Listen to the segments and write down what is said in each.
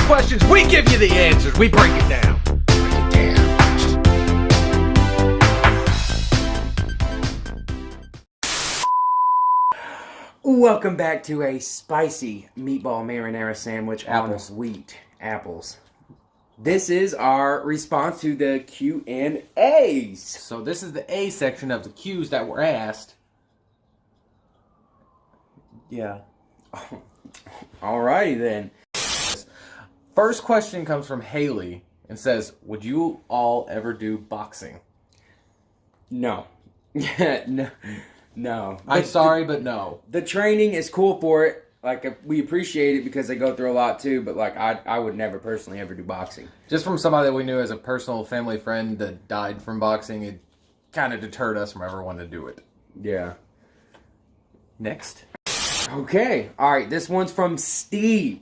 questions, we give you the answers. We break it down. Break it down. Welcome back to a spicy meatball marinara sandwich Apples. on wheat. Apples. This is our response to the Q&As. So this is the A section of the Q's that were asked. Yeah. Alrighty then. First question comes from Haley and says, would you all ever do boxing? No. No. I'm sorry, but no. The training is cool for it. Like, we appreciate it because they go through a lot too, but like, I would never personally ever do boxing. Just from somebody that we knew as a personal family friend that died from boxing, it kind of deterred us from ever wanting to do it. Yeah. Next. Okay. Alright, this one's from Steve.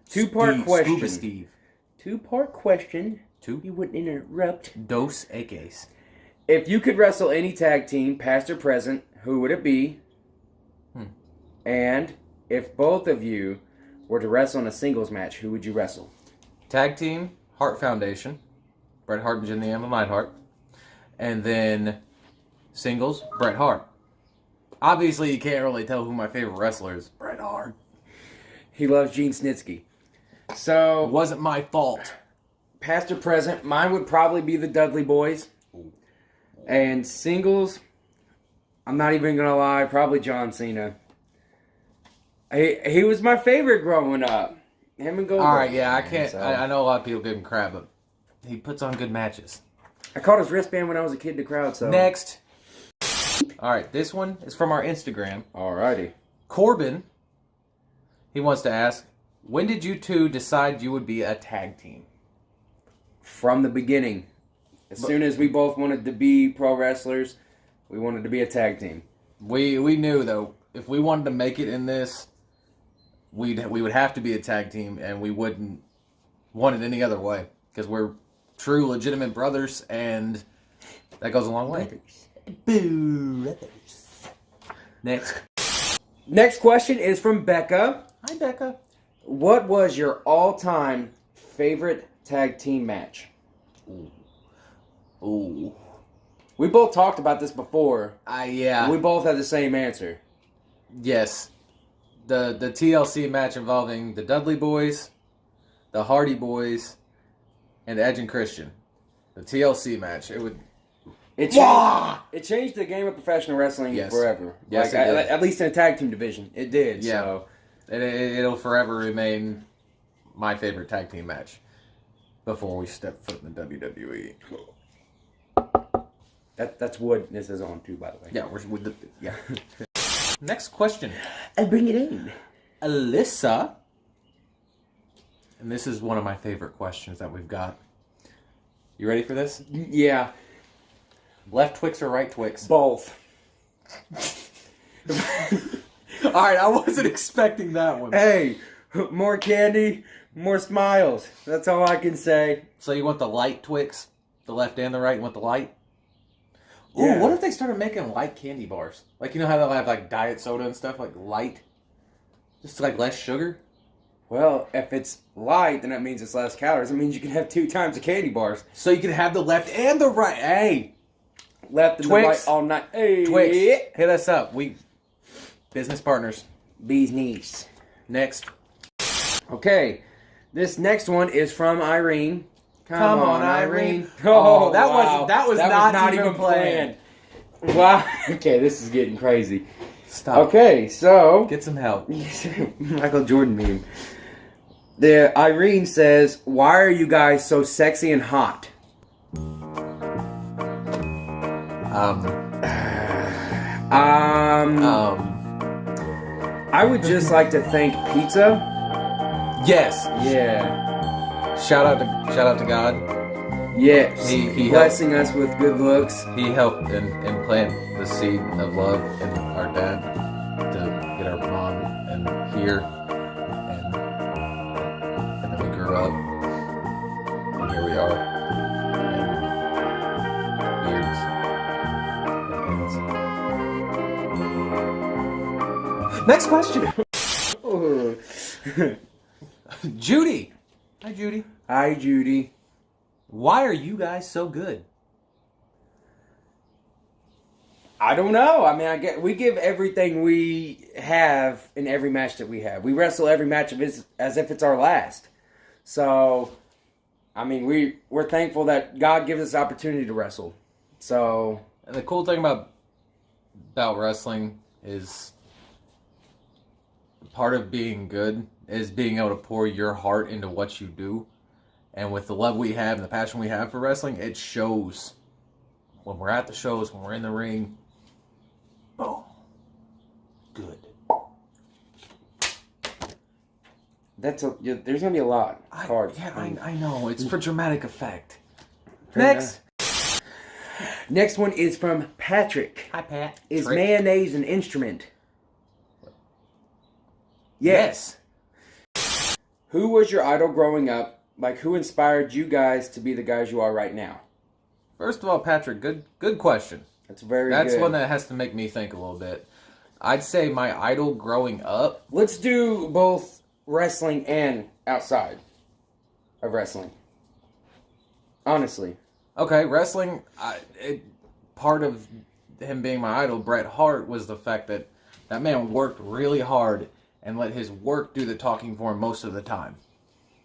Two-part question. Scuba Steve. Two-part question. Two? You wouldn't interrupt. Dos Equis. If you could wrestle any tag team, past or present, who would it be? And if both of you were to wrestle in a singles match, who would you wrestle? Tag team, Hart Foundation. Bret Hart and Jim the Anvil Neidhart. And then singles, Bret Hart. Obviously, you can't really tell who my favorite wrestler is. Bret Hart. He loves Gene Snitsky. So, It wasn't my fault. past or present, mine would probably be the Dudley Boys. And singles, I'm not even going to lie, probably John Cena. He was my favorite growing up. Him and Goldberg. All right, yeah, I can't. So- I know a lot of people give him crap, but he puts on good matches. I caught his wristband when I was a kid in the crowd, so. Next. All right, this one is from our Instagram. Alrighty. Corbin, he wants to ask, when did you two decide you would be a tag team? From the beginning. As soon as we both wanted to be pro wrestlers, we wanted to be a tag team. We knew, though, if we wanted to make it in this, we would have to be a tag team, and we wouldn't want it any other way, because we're true, legitimate brothers, and that goes a long way. Brothers. Next. Next question is from Becca. Hi, Becca. What was your all-time favorite tag team match? Ooh. We both talked about this before. Yeah. We both had the same answer. Yes. The TLC match involving the Dudley Boys, the Hardy Boys, and Edge and Christian. The TLC match. It changed the game of professional wrestling Yes. forever. Yes, Like, it did. at least in the tag team division. It did. Yeah. So. It'll forever remain my favorite tag team match before we step foot in the WWE. That's wood this is on too, by the way. Yeah, yeah. Next question. And bring it in. Alyssa. And this is one of my favorite questions that we've got. You ready for this? Yeah. Left Twix or right Twix? Both. Alright, I wasn't expecting that one. Hey, more candy, more smiles. That's all I can say. So you want the light Twix? The left and the right? You want the light? Ooh, Yeah. what if they started making light candy bars? Like, you know how they'll have, like, diet soda and stuff? Like, light? Just, like, less sugar? Well, if it's light, then that means it's less calories. It means you can have 2 times the candy bars. So you can have the left and the right. Hey! Left and the Twix. right all night. Hey. Twix, hit us up. We business partners. Bee's knees. Next. Okay. This next one is from Irene. Come on, Irene. Oh, that wow. was not even planned. Wow. Okay, this is getting crazy. Stop. Okay, so Get some help. Michael Jordan meme. The Irene says, "Why are you guys so sexy and hot?" I would just like to thank pizza. Yes. Yeah. Shout out to God. Yes. He blessing us with good looks. He helped implant the seed of love in our dad to get our mom and here, and then we grew up, and here we are, and beards and things. Next question. Judy Hi, Judy. Hi, Judy. Why are you guys so good? I don't know. I mean, we give everything we have in every match that we have. We wrestle every match as if it's our last. So, I mean, we're thankful that God gives us the opportunity to wrestle. So, And the cool thing about wrestling is part of being good is being able to pour your heart into what you do. And with the love we have and the passion we have for wrestling, it shows when we're at the shows, when we're in the ring. Boom. Good. there's going to be a lot of cards. I know. It's for dramatic effect. Fair Next. Next one is from Patrick. Hi, Pat. Is mayonnaise an instrument? Yes. Who was your idol growing up? Like, who inspired you guys to be the guys you are right now? First of all, Patrick, good question. That's good. That's one that has to make me think a little bit. I'd say my idol growing up. Let's do both wrestling and outside of wrestling. Honestly. Okay, wrestling, part of him being my idol, Bret Hart, was the fact that that man worked really hard and let his work do the talking for him most of the time.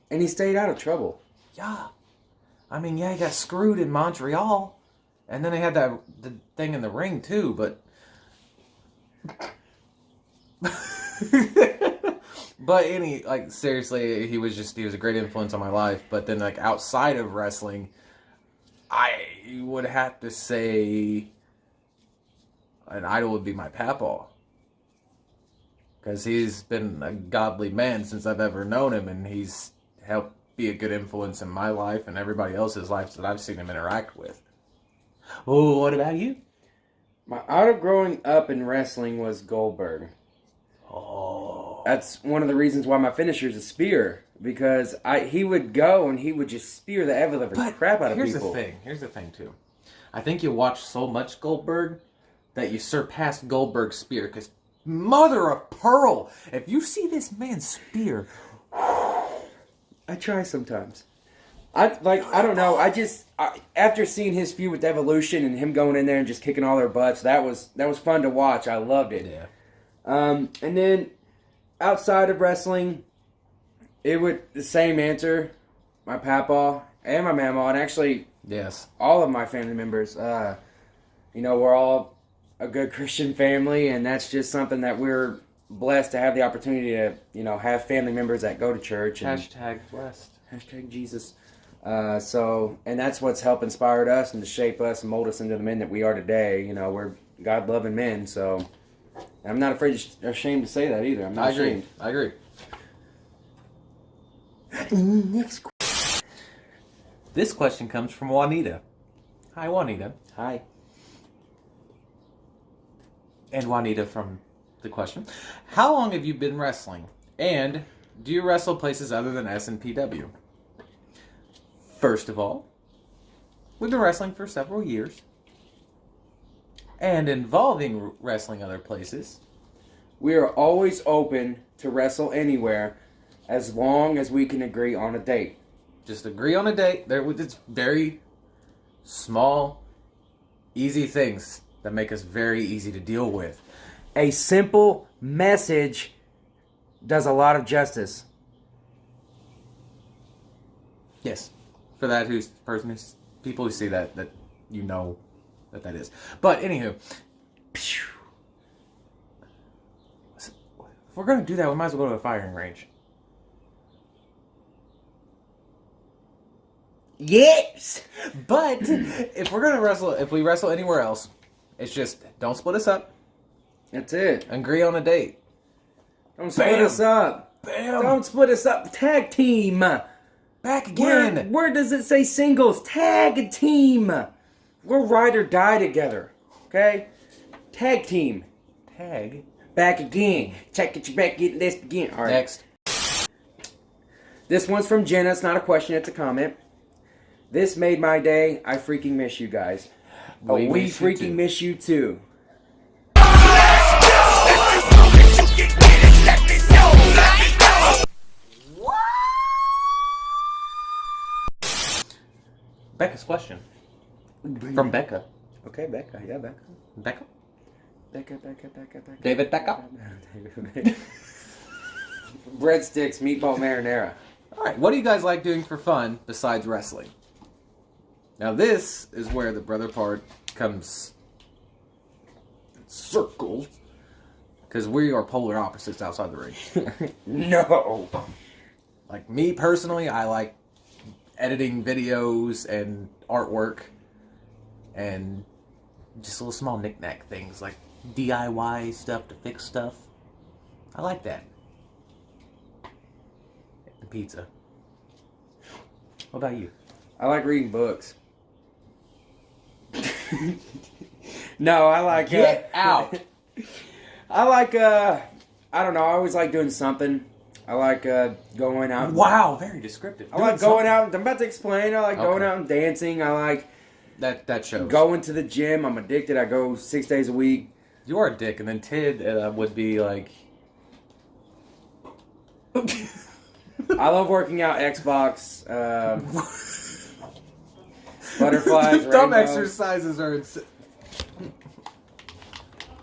And he stayed out of trouble. Yeah. I mean, he got screwed in Montreal. And then they had the thing in the ring, too, but... But seriously, he was a great influence on my life. But then, outside of wrestling, I would have to say an idol would be my papaw. Because he's been a godly man since I've ever known him, and he's helped be a good influence in my life and everybody else's lives that I've seen him interact with. Oh, what about you? My idol growing up in wrestling was Goldberg. Oh. That's one of the reasons why my finisher is a spear. Because he would go and he would just spear the ever-living crap out of people. Here's the thing, too. I think you watch so much Goldberg that you surpass Goldberg's spear. Because, mother of pearl, if you see this man spear... I try sometimes. I don't know. After seeing his feud with Evolution and him going in there and just kicking all their butts, that was fun to watch. I loved it. Yeah. And then outside of wrestling, it would the same answer. My papa and my mama, and actually, yes, all of my family members. We're all a good Christian family, and that's just something that we're blessed to have the opportunity to, have family members that go to church. And #blessed. #Jesus. And that's what's helped inspired us and to shape us and mold us into the men that we are today. We're God-loving men, so... And I'm not ashamed to say that either. I'm not ashamed. I agree. Next question. This question comes from Juanita. Hi, Juanita. Hi. And Juanita from the question. How long have you been wrestling? And do you wrestle places other than SNPW? First of all, we've been wrestling for several years. And involving wrestling other places. We are always open to wrestle anywhere as long as we can agree on a date. Just agree on a date. It's very small, easy things that make us very easy to deal with. A simple message does a lot of justice. Yes. For that people who see that you know that is. But anywho, if we're gonna do that, we might as well go to a firing range. Yes! But if we wrestle anywhere else, it's just don't split us up. That's it. Agree on a date. Don't split us up. Bam! Don't split us up. Tag team. Back again. Where does it say singles? Tag team. We'll ride or die together. Okay? Tag team. Tag. Back again. Check it, you back, get this again. All right. Next. This one's from Jenna. It's not a question, it's a comment. This made my day. I freaking miss you guys. We freaking miss you too. question from Becca. Okay, Becca. Yeah, Becca. Becca? Becca. David Becca? Breadsticks, meatball marinara. All right, what do you guys like doing for fun besides wrestling? Now this is where the brother part comes in circles, because we are polar opposites outside the ring. No. Like me personally, I like editing videos and artwork and just little small knick-knack things like DIY stuff to fix stuff. I like that. And pizza. What about you? I like reading books. No, I like... Get out! I like, I don't know, I always like doing something. I like going out. Wow, very descriptive. I like going out. I'm about to explain. I like going out and dancing. I like that shows. Going to the gym. I'm addicted. I go 6 days a week. You are a dick, and then Tid would be like. I love working out. Xbox. Butterflies. Thumb rainbows. exercises are insane.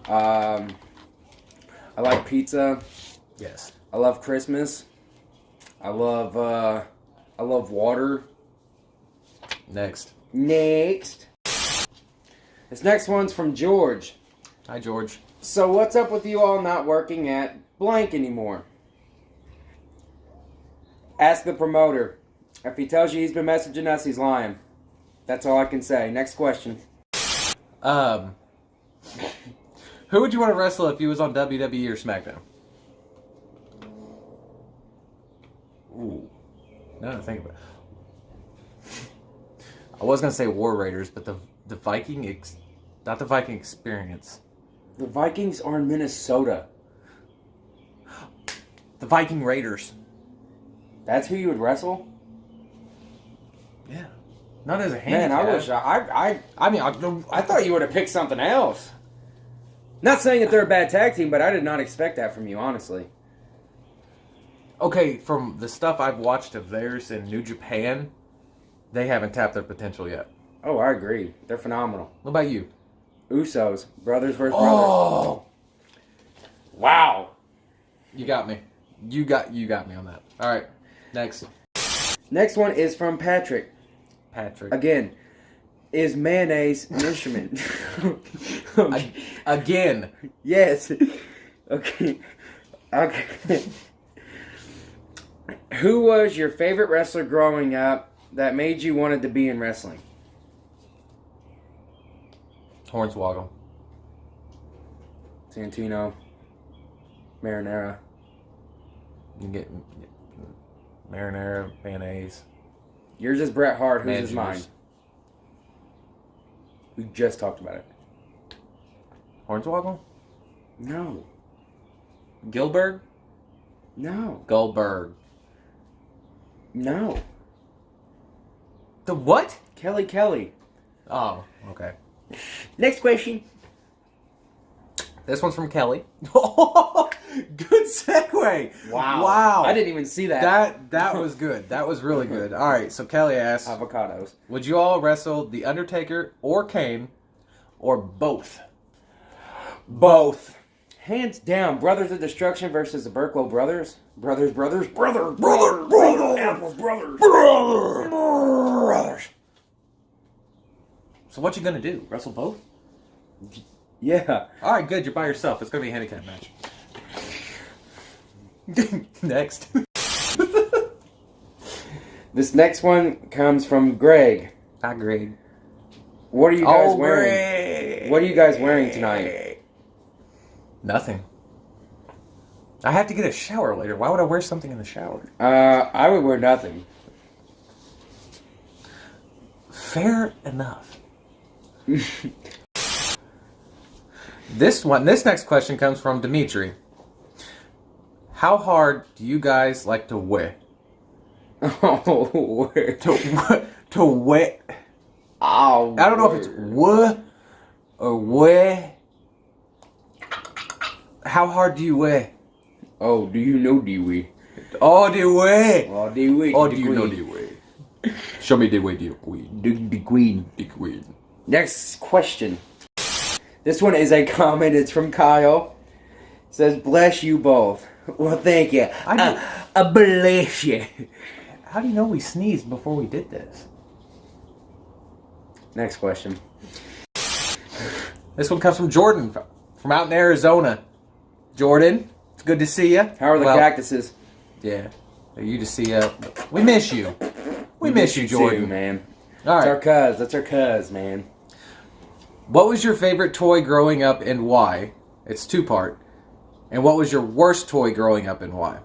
I like pizza. Yes. I love Christmas. I love water. Next. This next one's from George. Hi, George. So what's up with you all not working at blank anymore? Ask the promoter. If he tells you he's been messaging us, he's lying. That's all I can say. Next question. Who would you want to wrestle if you was on WWE or SmackDown? Ooh. Now that I think about it. I was going to say War Raiders, but the Viking... not the Viking Experience. The Vikings are in Minnesota. The Viking Raiders. That's who you would wrestle? Yeah. Not as a Man, handicap. I wish I thought you would have picked something else. Not saying that they're a bad tag team, but I did not expect that from you, honestly. Okay, from the stuff I've watched of theirs in New Japan, they haven't tapped their potential yet. Oh, I agree. They're phenomenal. What about you? Usos. Brothers versus brothers. Oh! Wow. You got me. You got me on that. All right, next. Next one is from Patrick. Patrick. Again, is mayonnaise an instrument? Again. Yes. Okay. Okay. Who was your favorite wrestler growing up that made you wanted to be in wrestling? Hornswoggle. Santino. Marinara. You get marinara, mayonnaise. Yours is Bret Hart. Whose is Managers. mine? We just talked about it. Hornswoggle? No. Gilbert? No. Goldberg. No. The what? Kelly. Oh, okay. Next question. This one's from Kelly. Good segue. Wow. I didn't even see that. That was good. That was really good. All right, so Kelly asks, Avocados. would you all wrestle The Undertaker or Kane or both? Both. Hands down. Brothers of Destruction versus the Burklow brothers. Brothers. Apples brothers. Brothers. So what you gonna do? Wrestle both? Yeah. All right, good. You're by yourself. It's gonna be a handicap match. Next. This next one comes from Greg. Hi, Greg. What are you guys wearing? Greg. What are you guys wearing tonight? Nothing. I have to get a shower later. Why would I wear something in the shower? I would wear nothing. Fair enough. This next question comes from Dimitri. How hard do you guys like to wear? Oh, word. To wear? Oh, I don't know if it's wh or where. How hard do you wear? Oh, do you know Dewey? Oh, do we? Oh, Dewey. Oh, do you know the way? Show me the way, dickweed. Dickweed. Dickweed. Next question. This one is a comment. It's from Kyle. It says, bless you both. Well, thank you. I bless you. How do you know we sneezed before we did this? Next question. This one comes from Jordan, from out in Arizona. Jordan, it's good to see you. How are the cactuses? Yeah, you to see you. We miss you. We miss you, Jordan. Too, man. All right. That's our cuz, man. What was your favorite toy growing up and why? It's two-part. And what was your worst toy growing up and why?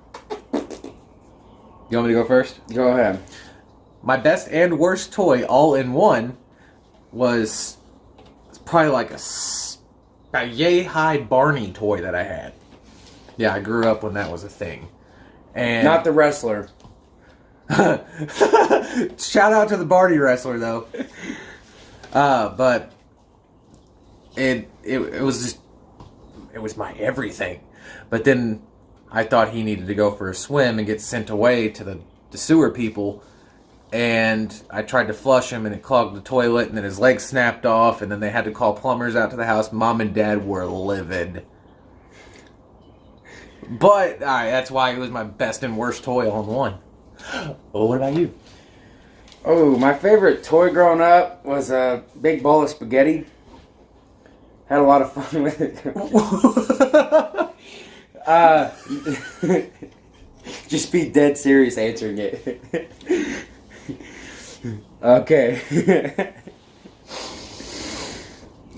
You want me to go first? Go ahead. My best and worst toy all in one was probably like a yay-high Barney toy that I had. Yeah, I grew up when that was a thing. And not the wrestler. Shout out to the Barney wrestler, though. But it was just, it was my everything. But then I thought he needed to go for a swim and get sent away to the sewer people. And I tried to flush him, and it clogged the toilet, and then his leg snapped off, and then they had to call plumbers out to the house. Mom and Dad were livid. But that's why it was my best and worst toy all in one. Well, what about you? Oh, my favorite toy growing up was a big bowl of spaghetti. Had a lot of fun with it. Just be dead serious answering it. Okay.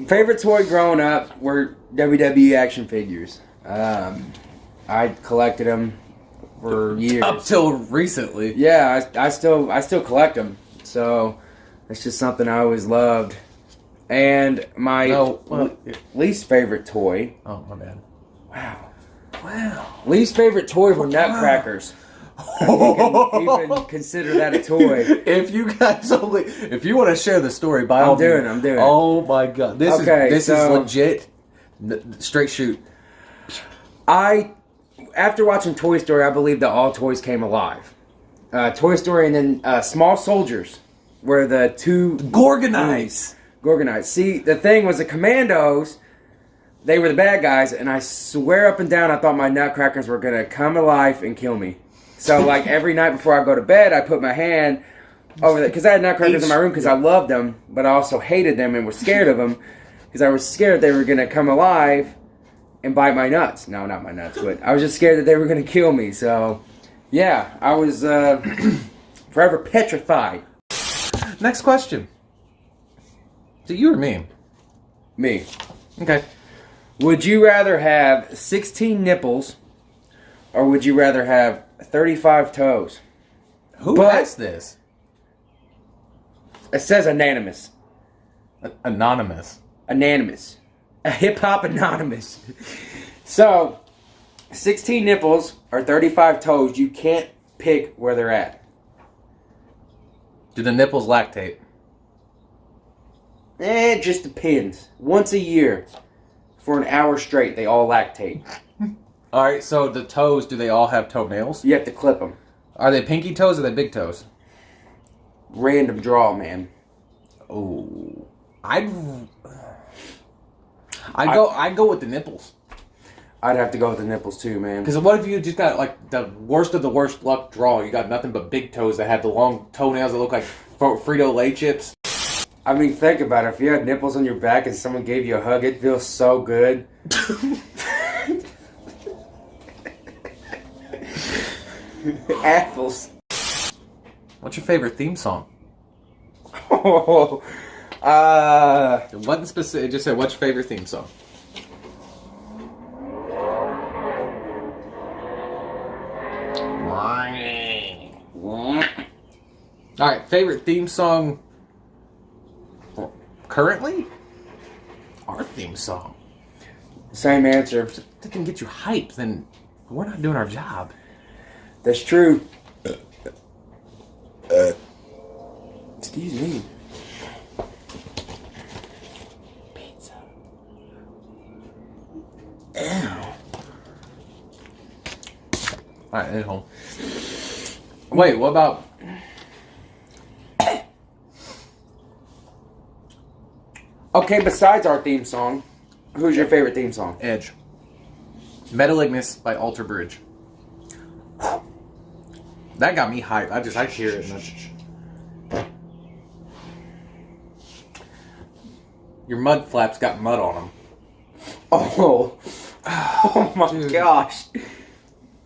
Favorite toy growing up were WWE action figures. I collected them for years. Up till recently. Yeah, I still collect them. So it's just something I always loved. And my least favorite toy. Oh, my bad. Wow. Least favorite toy were nutcrackers. You can consider that a toy. If you guys if you want to share the story, by all means. I'm doing it. Oh my god, this is legit. Straight shoot. After watching Toy Story, I believe that all toys came alive. Toy Story and then Small Soldiers were the two Gorgonites. See, the thing was the Commandos. They were the bad guys, and I swear up and down I thought my nutcrackers were gonna come alive and kill me. So, like, every night before I go to bed, I put my hand over there. Because I had nutcrackers in my room because I loved them, but I also hated them and was scared of them. Because I was scared they were going to come alive and bite my nuts. No, not my nuts, but I was just scared that they were going to kill me. So, yeah, I was forever petrified. Next question. Is it you or me? Me. Okay. Would you rather have 16 nipples or would you rather have 35 toes? Who asked this? It says anonymous. Anonymous. Anonymous. A hip-hop anonymous. So, 16 nipples or 35 toes, you can't pick where they're at. Do the nipples lactate? It just depends. Once a year, for an hour straight, they all lactate. Alright, so the toes, do they all have toenails? You have to clip them. Are they pinky toes or are they big toes? Random draw, man. Oh, I'd go with the nipples. I'd have to go with the nipples too, man. Because what if you just got like the worst of the worst luck draw? You got nothing but big toes that have the long toenails that look like Frito-Lay chips. I mean, think about it. If you had nipples on your back and someone gave you a hug, it feels so good. Apples. What's your favorite theme song? Oh, It wasn't specific. It just said, what's your favorite theme song? Alright, favorite theme song currently? Our theme song. same answer. If that can get you hyped, then we're not doing our job. That's true. Excuse me. Pizza. Ew. Alright, at home. Wait, what about... Okay, besides our theme song, who's your favorite theme song? Edge. Metalignus by Alter Bridge. That got me hyped. I hear it. Your mud flaps got mud on them. Oh my Dude. gosh.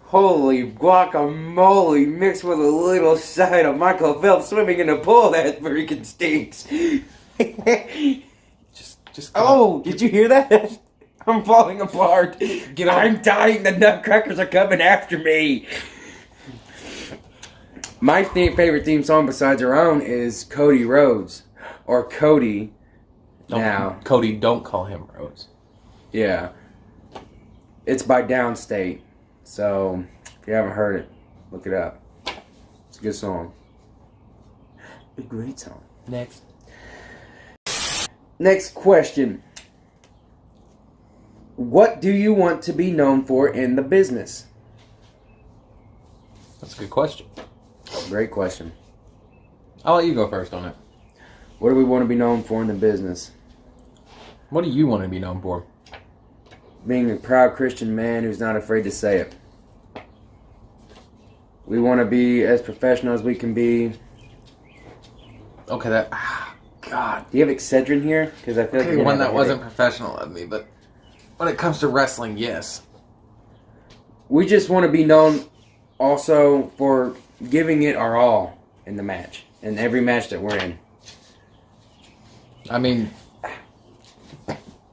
Holy guacamole mixed with a little side of Michael Phelps swimming in a pool that freaking stinks. Just Oh, did you hear that? I'm falling apart. Get on. I'm dying. The nutcrackers are coming after me. My favorite theme song besides our own is Cody Rhodes. Or Cody. Now. Cody, don't call him Rhodes. Yeah. It's by Downstate. So, if you haven't heard it, look it up. It's a good song. A great song. Next question. What do you want to be known for in the business? That's a good question. Great question. I'll let you go first on it. What do we want to be known for in the business? What do you want to be known for? Being a proud Christian man who's not afraid to say it. We want to be as professional as we can be. Okay, God. Do you have Excedrin here? Because I feel like Okay, you're one gonna that have a wasn't headache. professional of me, but when it comes to wrestling, yes. We just want to be known also for giving it our all in the match. In every match that we're in. I mean,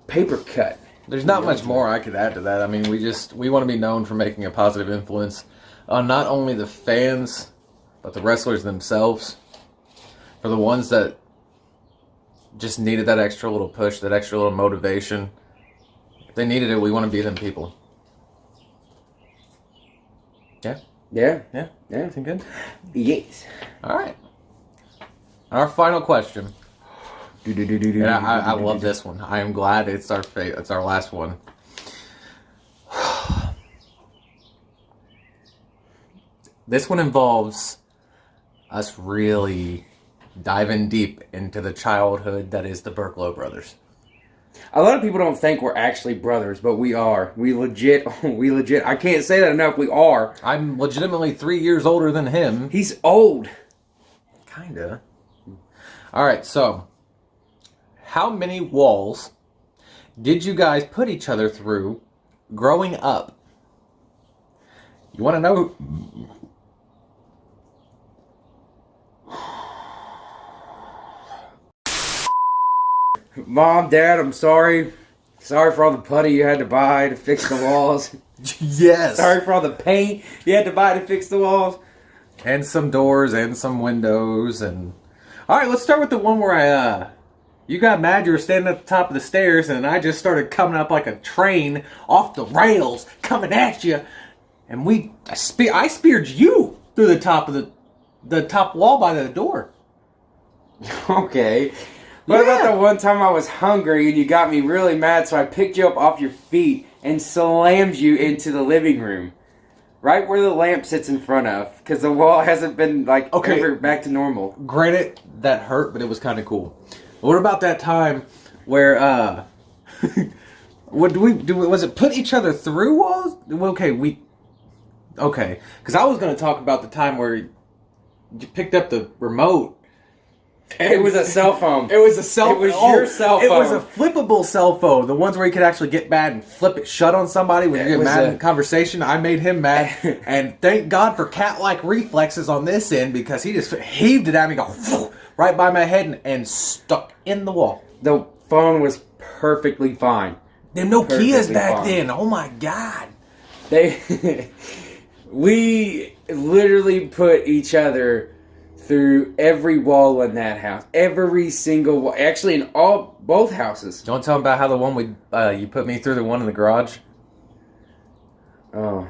Paper cut. there's not much more I could add to that. I mean, we want to be known for making a positive influence on not only the fans, but the wrestlers themselves. For the ones that just needed that extra little push, that extra little motivation. If they needed it, we want to be them people. Yeah? Yeah. Yeah? Yeah. Everything good? Yes. All right. Our final question. And I love this one. I am glad it's our last one. This one involves us really diving deep into the childhood that is the Burklow brothers. A lot of people don't think we're actually brothers, but we are. We legit. I can't say that enough. We are. I'm legitimately 3 years older than him. He's old. Kinda. Alright, so how many walls did you guys put each other through growing up? You want to know? Mom, Dad, I'm sorry. Sorry for all the putty you had to buy to fix the walls. Yes. Sorry for all the paint you had to buy to fix the walls. And some doors and some windows and... Alright, let's start with the one where you got mad you were standing at the top of the stairs and I just started coming up like a train off the rails coming at you. And I speared you through the top of the top wall by the door. Okay. What about the one time I was hungry and you got me really mad, so I picked you up off your feet and slammed you into the living room? Right where the lamp sits in front of, because the wall hasn't been, ever back to normal. Granted, that hurt, but it was kind of cool. What about that time where, what do we do? Was it put each other through walls? Okay, because I was going to talk about the time where you picked up the remote. It was a cell phone. It was a cell phone. It was your cell phone. It was a flippable cell phone. The ones where you could actually get mad and flip it shut on somebody when you get mad in a conversation. I made him mad. And thank God for cat-like reflexes on this end, because he just heaved it at me, go right by my head and stuck in the wall. The phone was perfectly fine. Them Nokias Perfectly back fine. then. Oh my God. We literally put each other through every wall in that house. Every single wall. Actually, in both houses. You want to tell them about how the one you put me through the one in the garage? Oh.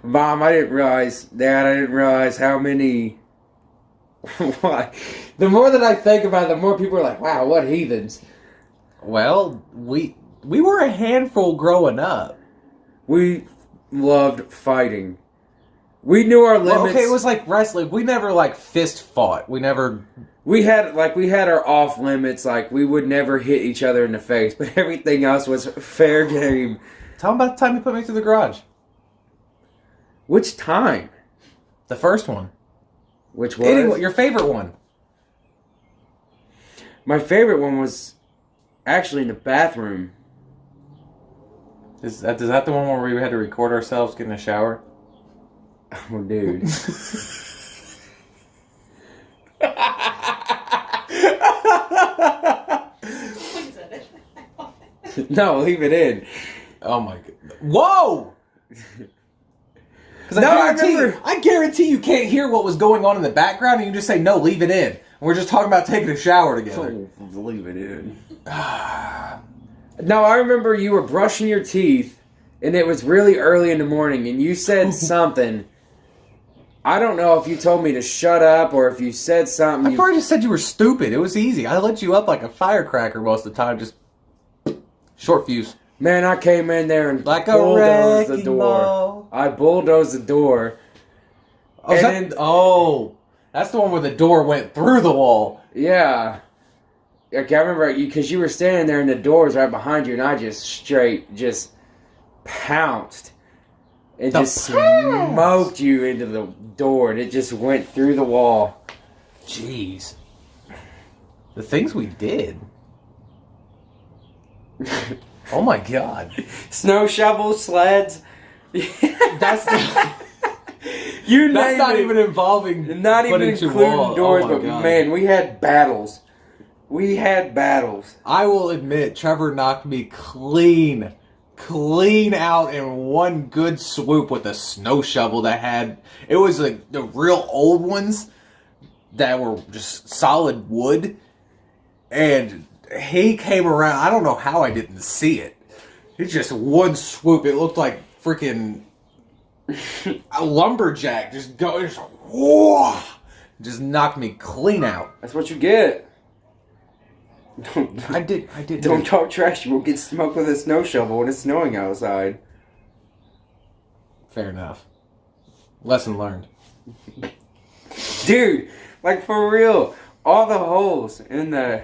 Mom, I didn't realize. Dad, I didn't realize how many... Why? The more that I think about it, the more people are like, wow, what heathens. Well, we were a handful growing up. We loved fighting. We knew our limits. Well, okay, it was like wrestling. We never fist fought. We never We had our off limits, like we would never hit each other in the face, but everything else was fair game. Tell them about the time you put me through the garage. Which time? The first one. Which was? Anyway, your favorite one. My favorite one was actually in the bathroom. Is that the one where we had to record ourselves getting a shower? Oh, dude. No, leave it in. Oh my god! Whoa! Because No, I guarantee you can't hear what was going on in the background, and you just say no, leave it in. And we're just talking about taking a shower together. Oh, leave it in. No, I remember you were brushing your teeth, and it was really early in the morning, and you said something. I don't know if you told me to shut up or if you said something. I probably just said you were stupid. It was easy. I lit you up like a firecracker most of the time. Just short fuse. Man, I came in there and Like a bulldozed the wrecking door. ball. I bulldozed the door. That's the one where the door went through the wall. Yeah. Like, I remember because you were standing there and the door was right behind you, and I just pounced. It just smoked you into the door, and it just went through the wall. Jeez. The things we did. Oh my god. Snow shovels, sleds. That's That's not even involving. Not even including doors, oh but man, we had battles. I will admit, Trevor knocked me clean out in one good swoop with a snow shovel it was like the real old ones that were just solid wood, and he came around. I don't know how I didn't see it. It's just one swoop. It looked like freaking a lumberjack whoa, just knocked me clean out. That's what you get. I did. Don't talk trash. You will get smoked with a snow shovel when it's snowing outside. Fair enough. Lesson learned. Dude, like for real, all the holes in the...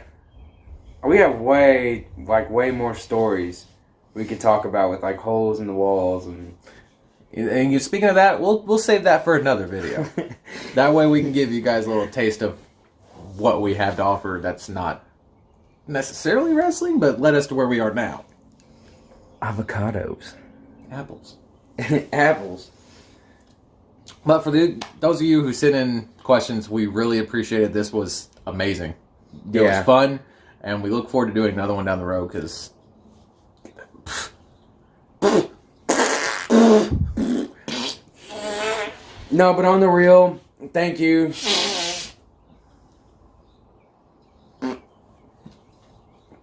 We have way more stories we could talk about with like holes in the walls and you speaking of that, we'll save that for another video. That way we can give you guys a little taste of what we have to offer that's not necessarily wrestling, but led us to where we are now. Avocados. Apples. Apples. But for those of you who sent in questions, we really appreciate it. This was amazing. It was fun, and we look forward to doing another one down the road, because... No, but on the real, thank you.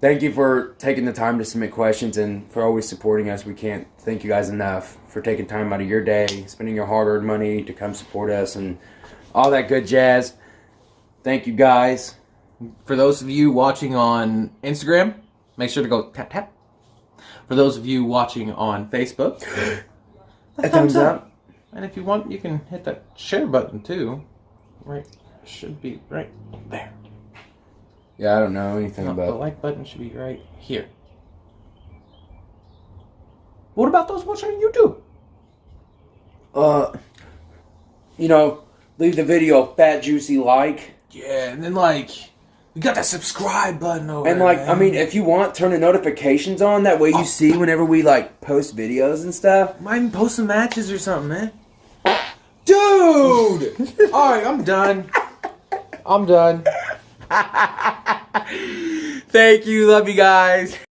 Thank you for taking the time to submit questions and for always supporting us. We can't thank you guys enough for taking time out of your day, spending your hard-earned money to come support us and all that good jazz. Thank you, guys. For those of you watching on Instagram, make sure to go tap, tap. For those of you watching on Facebook, a thumbs up. And if you want, you can hit that share button too. Right, should be right there. Yeah, I don't know anything No, about the like button should be right here. What about those watching on YouTube? Leave the video a fat, juicy like. Yeah, and then we got that subscribe button over And there, I mean, if you want, turn the notifications on. That way you see whenever we post videos and stuff. might even post some matches or something, man. Dude! Alright, I'm done. Thank you. Love you guys.